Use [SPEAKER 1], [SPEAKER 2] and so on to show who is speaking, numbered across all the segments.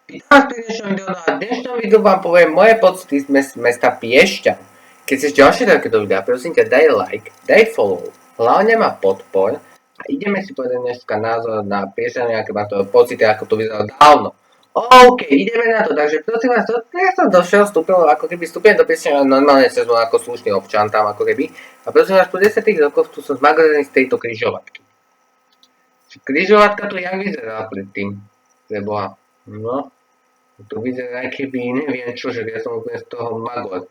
[SPEAKER 1] Vítam vás pri dnešnom videu, no a v dnešnom videu vám poviem moje pocity z mesta Piešťan. Keď chceš ďalšie takéto videá, prosím ťa daj like, daj follow, hlavne ma podpor a ideme si povedať dneska názor na Piešťan, aké má to pocity, ako to vyzeralo dávno. OK, ideme na to, takže prosím vás, ja som došiel, ako keby vstúpil do Piešťan normálne cez ako slušný občan tam ako keby. A prosím vás, po 10 rokoch tu som zmagrený z tejto križovatky. Križovatka tu jak vyzerala predtým, preboha. No, to vyzerá aj keby neviem čo, že ja som úplne z toho magor.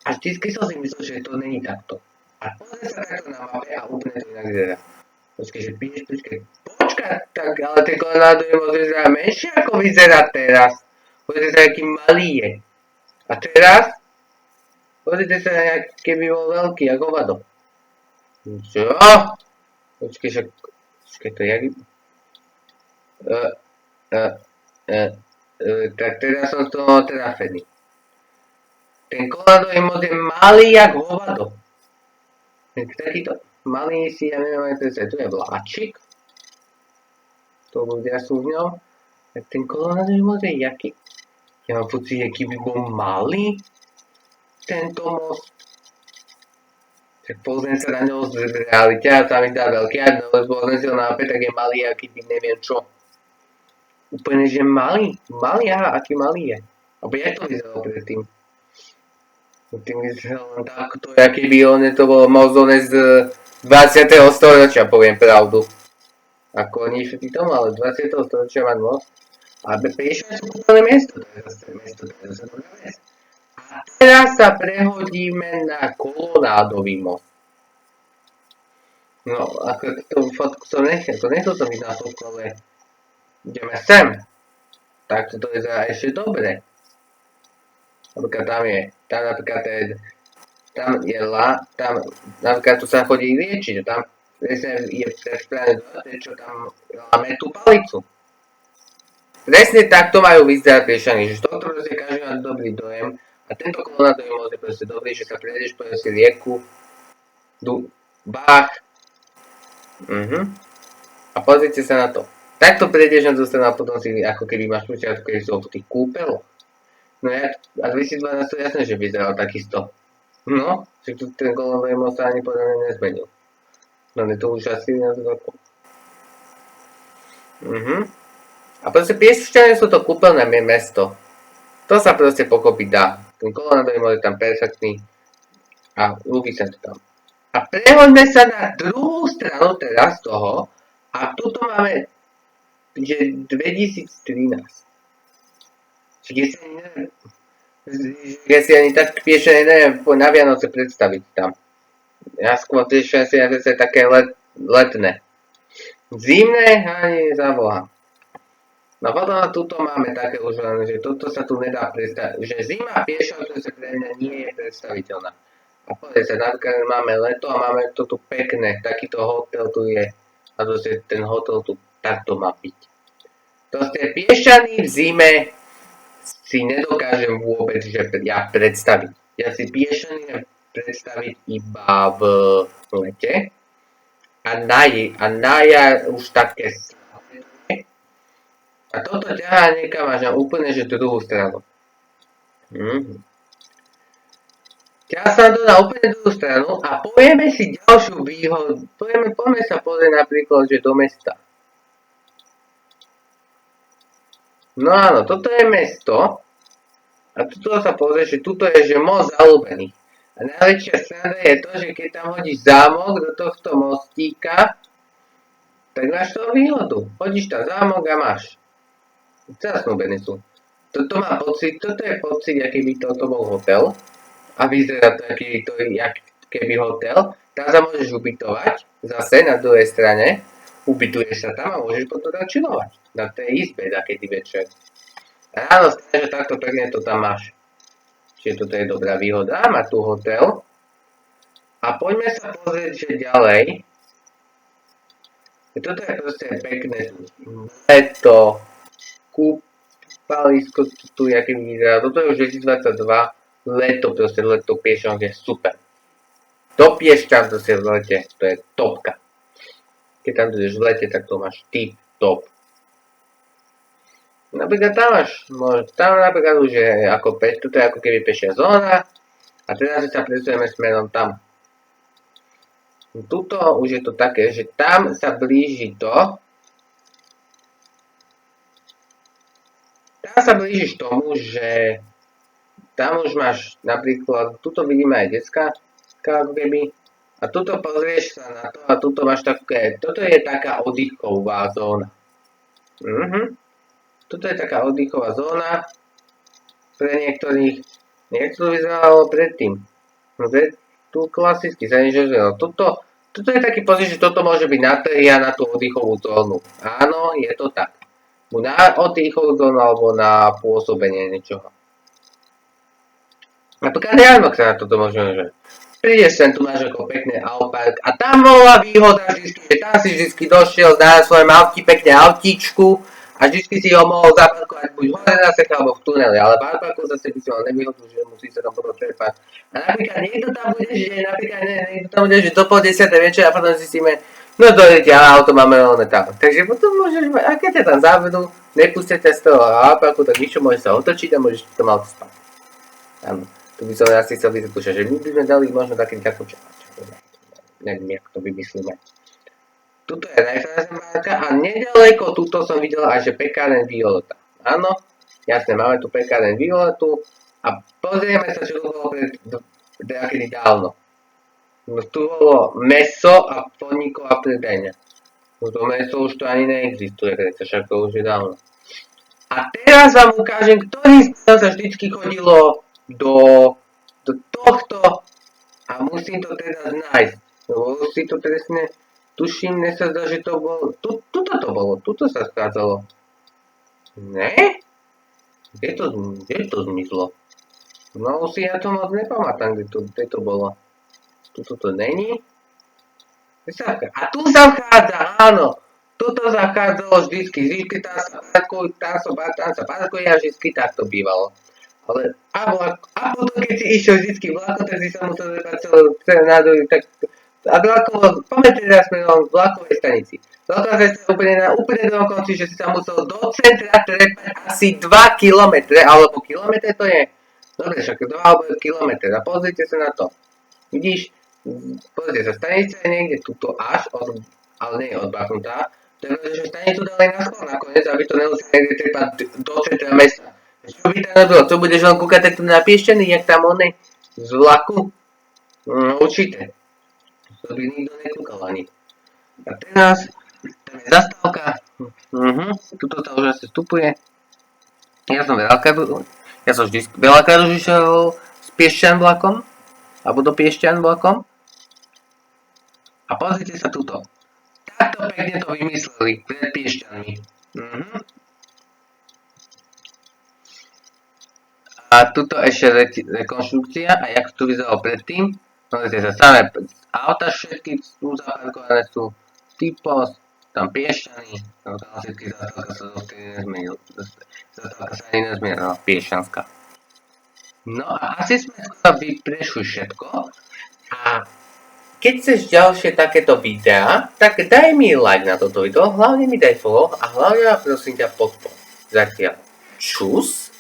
[SPEAKER 1] A vždycky som si myslel, že to není takto. A pozrie sa takto na mape a úplne to inak vyzerá. Počkej, že počkaj, tak ale ten Colorado moc vyzerá menšie ako vyzerá teraz. Pozrite sa, aký malý je. A teraz? Pozrite sa, keby bol veľký, ako hovado. Čo? Počkej, to je jak... tak teraz som z toho trafený. Ten koladový most je malý jak hovado. Takýto malý si, ja neviem aj to je vláčik. To ľudia sú v ňom. Tak ten koladový most je jaký? Ja mám pocit, aký by bol malý tento most. Tak pozriem sa na ňo z realite a sa mi dá veľký, ale pozriem si ho na mape, tak je malý, aký by neviem čo. Úplne, že malý, aha, aký malý je. Alebo jak to vyzeralo predtým? Tým vyzeralo len takto, aký by to bolo mozone z 20. storočia, poviem pravdu. Ako nie všetky tomu, ale 20. storočia má most. Ale Piešťany sú kúpené miesto, to je zase dobrá vec. A teraz sa prehodíme na Kolorádový most. No, ako tú fotku som nechcel som ísť na fotku, ale ideme sem. Tak to vyzerá ešte dobre. Napríklad tam napríklad tu sa chodí liečiť, tam je prespravené čo tam máme tú palicu. Presne takto majú vyzerať Piešťany, že z tohto proste každý má dobrý dojem a tento Colorádový most je proste dobrý, že sa prejdeš po si rieku, bách, a pozrite sa na to. Takto prejdeš na tú stranu a potom si ako keby máš púšťať, ako keby sú v tých kúpeloch. No a 2012 to jasné, že vyzeral takisto. No, že tu ten Colorádový most sa ani podľa mňa nezmenil. No je to už asi 11 rokov. A proste Piešťany sú to kúpeľné mesto. To sa proste pokopiť dá. Ten Colorádový most je tam perfektný a ľúbi sa to tam. A prehoďme sa na druhú stranu teraz toho a tuto máme že 2013. Ja si ani tak Piešťany neviem na Vianoce predstaviť tam. Ja skôr Piešťany si je také letné. Zimné ani za Boha. No potom tuto máme také už len, že toto sa tu nedá predstaviť. Že zima Piešťan to sa pre mňa nie je predstaviteľná. A pozrite sa, napríklad máme leto a máme to tu pekné. Takýto hotel tu je. A proste ten hotel tu takto má byť. Proste Piešťany v zime si nedokážem vôbec že ja predstaviť. Ja si Piešťany viem predstaviť iba v lete. A na jar už také a toto ťahá niekam až na úplne že druhú stranu. Ťahá sa to na úplne druhú stranu a povieme si ďalšiu výhodu. Poďme sa pozrieť napríklad, že do mesta. No áno, toto je mesto. A tuto sa pozrie, že tuto je že most zaľúbený. A najväčšia sranda je to, že keď tam hodíš zámok do tohto mostíka, tak máš toho výhodu. Hodíš tam zámok a máš. Zasnúbené sú. Toto je pocit, aký by toto bol hotel. A vyzerá to, jak keby hotel. Tam sa môžeš ubytovať, zase na druhej strane. Ubytuješ sa tam a môžeš potom tam čilovať. Na tej izbe, takedy večer. A áno, že takto pekne to tam máš. Čiže toto je dobrá výhoda. Má tu hotel. A poďme sa pozrieť, že ďalej. Toto je proste pekné. Leto. Kúpalisko tu, jaký vyzerá. Toto je už 2022. Leto Piešťan je super. Do Piešťan proste v lete, to je topka. Keď tam ideš v lete, tak to máš tip top. Napríklad tam napríklad už je toto je ako keby pešia zóna a teraz sa presujeme smerom tam. Tuto už je to také, že tam sa blíži to. Tam sa blížiš tomu, že tam už máš napríklad, tuto vidíme aj decka, ako keby. A tuto pozrieš sa na to a tuto máš také, toto je taká oddychová zóna. Toto je taká oddychová zóna pre niektorých. Jak to vyzeralo predtým? Tu klasicky sa niečo zvedalo. Toto je taký pocit, že toto môže byť nateria na tú oddychovú zónu. Áno, je to tak. Buď na oddychovú zónu alebo na pôsobenie niečoho. Napríklad ráno sa na toto môžeme, že prídeš sem, tu máš ako pekný Alpark a tam bola výhoda vždycky, že tam si vždycky došiel na svojom autí, pekne autíčku a vždycky si ho mohol zaparkovať buď hore na sech alebo v tuneli, ale v Alparku zase by si mal nevýhodu, že musí sa tam potom trepať. A napríklad niekto tam bude, že do pol 10. večer a potom zistíme, no dojete, ale auto máme len tam. Takže potom môžeš mať, a keď ťa tam zavedú, nepustia ťa z toho Alparku, tak niečo môže sa otočiť a môžeš v tom auto spať. Áno. Tu by som asi chcel vyskúšať, že my by sme dali možno taký ďakočevač. Neviem, jak to vymyslíme. Tuto je najkrajšia marka a nedaleko tuto som videl aj, že pekáren Violeta. Áno, jasne, máme tu pekáren Violetu a pozrieme sa, čo tu bolo kedy dávno. No, tu bolo meso a podniková predajňa. No to meso už to ani neexistuje, keď sa však to už je dávno. A teraz vám ukážem, ktorým sa vždycky chodilo do tohto a musím to teda nájsť, lebo si to presne tuším, mne sa zdá, že to bolo, tuto to bolo, tuto sa schádzalo. Ne? Kde to zmizlo? No už si ja to moc nepamätám, kde to bolo. Tuto to není. A tu sa vchádza, áno. Tuto zachádzalo vždycky tam sa parkuje a vždycky takto bývalo. Ale, a potom keď si išiel vždycky vlakom, tak si sa musel repať celé nádory, tak a vlakovo, pamätaj teraz smerom vlakovej stanici. Vlaková stanica je úplne na konci, že si sa musel do centra trepať asi 2 km, alebo kilometre to je? Dobre, však 2 alebo kilometre, a pozrite sa na to. Vidíš, pozrite sa, stanica je niekde tuto až, ale nie je odbachnutá, takže stanicu dali na schvál nakoniec, aby to nemusel niekde trepať do centra mesta. Čo by tam nebolo? Co budeš len kúkať takto na piešťany, jak tam onej z vlaku? No, určite. To by nikto nekúkal ani. A teraz, tam je zastávka. Tuto sa už asi vstupuje. Ja som vždy veľakrát už išiel s Piešťan vlakom. Alebo do Piešťan vlakom. A pozrite sa tuto. Takto pekne to vymysleli pred Piešťanmi. A tuto ešte rekonštrukcia a jak tu vyzeralo predtým. Pozrite sa, samé auta všetky sú zaparkované, sú typos, tam Piešťany, tam klasicky zastávka sa ani nezmienila, Piešťanská. No a asi sme skoro prešli všetko a keď chceš ďalšie takéto videá, tak daj mi like na toto video, hlavne mi daj follow a hlavne ma prosím ťa podpor. Zatiaľ čus.